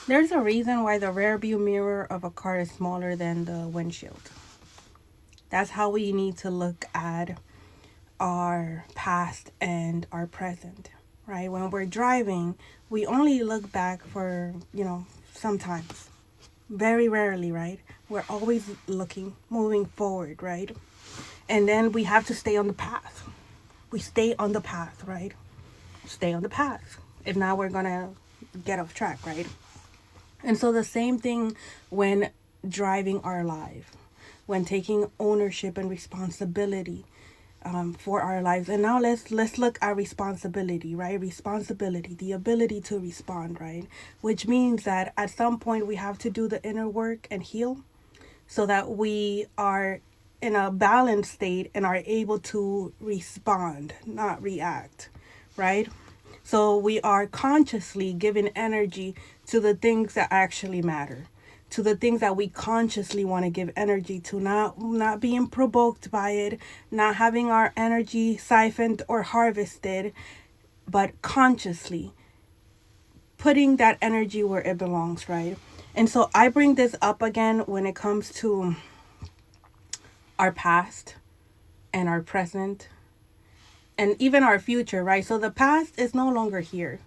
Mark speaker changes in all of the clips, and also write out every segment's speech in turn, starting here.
Speaker 1: There's a reason why the rear view mirror of a car is smaller than the windshield. That's how we need to look at our past and our present, right? When we're driving, we only look back for, sometimes, very rarely, right? We're always looking, moving forward, right? And then we have to stay on the path. We stay on the path, right? Stay on the path. If not, we're gonna get off track, right? And so the same thing when driving our life, when taking ownership and responsibility for our lives. And now let's look at responsibility, right? Responsibility, the ability to respond, right? Which means that at some point we have to do the inner work and heal so that we are in a balanced state and are able to respond, not react, right? So we are consciously giving energy to the things that actually matter, to the things that we consciously want to give energy to, not being provoked by it, not having our energy siphoned or harvested, but consciously putting that energy where it belongs, right? And so I bring this up again when it comes to our past and our present and even our future, right? So the past is no longer here.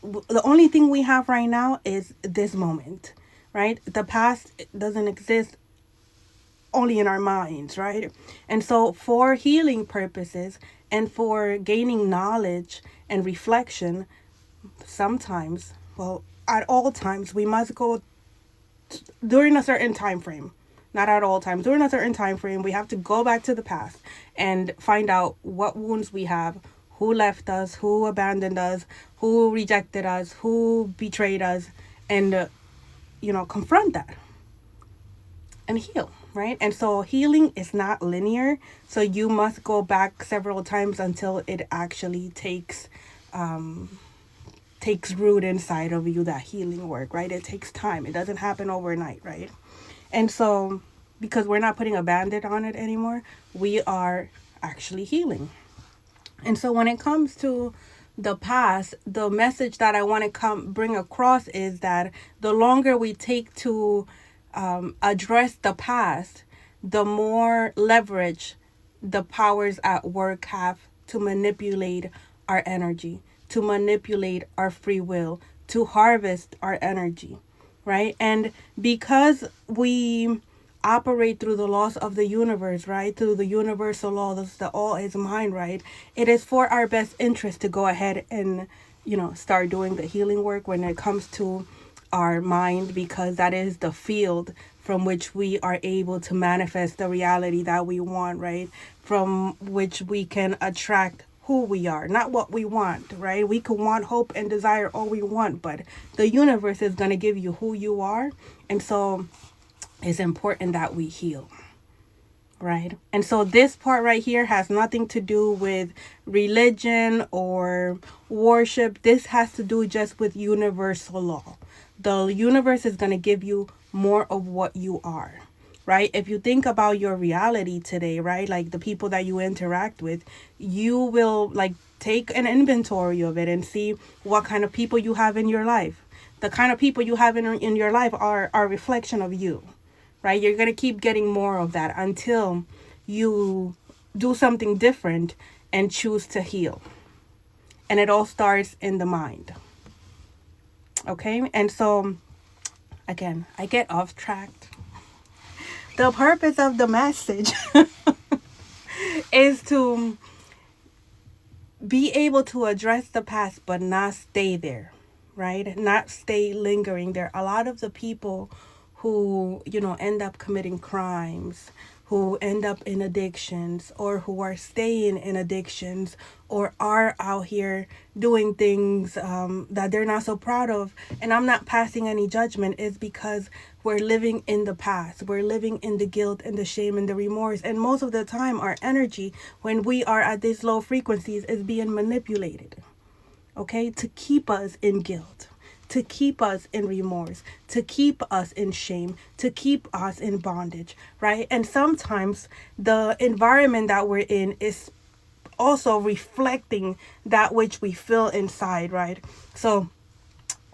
Speaker 1: The only thing we have right now is this moment, right? The past doesn't exist only in our minds, right? And so for healing purposes and for gaining knowledge and reflection, sometimes, well, at all times, we must go during a certain time frame. Not at all times. During a certain time frame, we have to go back to the past and find out what wounds we have, who left us, who abandoned us, who rejected us, who betrayed us, and confront that and heal, right? And so healing is not linear, so you must go back several times until it actually takes root inside of you, that healing work, right? It takes time. It doesn't happen overnight, right? And so, because we're not putting a band-aid on it anymore, we are actually healing. And so when it comes to the past, the message that I want to bring across is that the longer we take to address the past, the more leverage the powers at work have to manipulate our energy, to manipulate our free will, to harvest our energy, right? And because we operate through the laws of the universe, right? Through the universal laws, the all is mind, right? It is for our best interest to go ahead and, start doing the healing work when it comes to our mind, because that is the field from which we are able to manifest the reality that we want, right? From which we can attract who we are, not what we want, right? We can want, hope, and desire all we want, but the universe is going to give you who you are. And so it's important that we heal, right? And so this part right here has nothing to do with religion or worship. This has to do just with universal law. The universe is going to give you more of what you are, right? If you think about your reality today, right? Like the people that you interact with, you will like take an inventory of it and see what kind of people you have in your life. The kind of people you have in your life are a reflection of you, right? You're going to keep getting more of that until you do something different and choose to heal. And it all starts in the mind. Okay? And so, again, I get off track. The purpose of the message is to be able to address the past but not stay there, right? Not stay lingering there. A lot of the people who, end up committing crimes, who end up in addictions, or who are staying in addictions, or are out here doing things that they're not so proud of. And I'm not passing any judgment, is because we're living in the past. We're living in the guilt and the shame and the remorse. And most of the time, our energy, when we are at these low frequencies, is being manipulated, okay, to keep us in guilt, to keep us in remorse, to keep us in shame, to keep us in bondage, right? And sometimes the environment that we're in is also reflecting that which we feel inside, right? So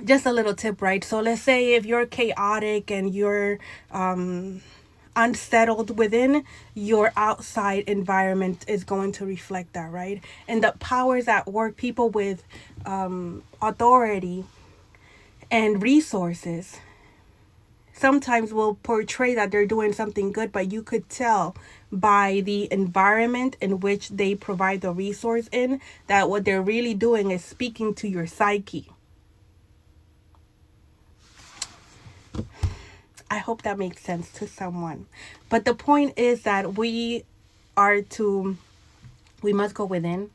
Speaker 1: just a little tip, right? So let's say if you're chaotic and you're unsettled within, your outside environment is going to reflect that, right? And the powers at work, people with authority and resources, sometimes will portray that they're doing something good, but you could tell by the environment in which they provide the resource in that what they're really doing is speaking to your psyche. I hope that makes sense to someone. But the point is that are to, we must go within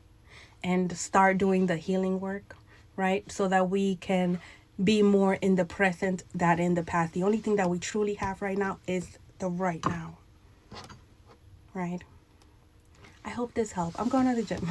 Speaker 1: and start doing the healing work, right? So that we can be more in the present than in the past. The only thing that we truly have right now is the right now, right? I hope this helped. I'm going to the gym.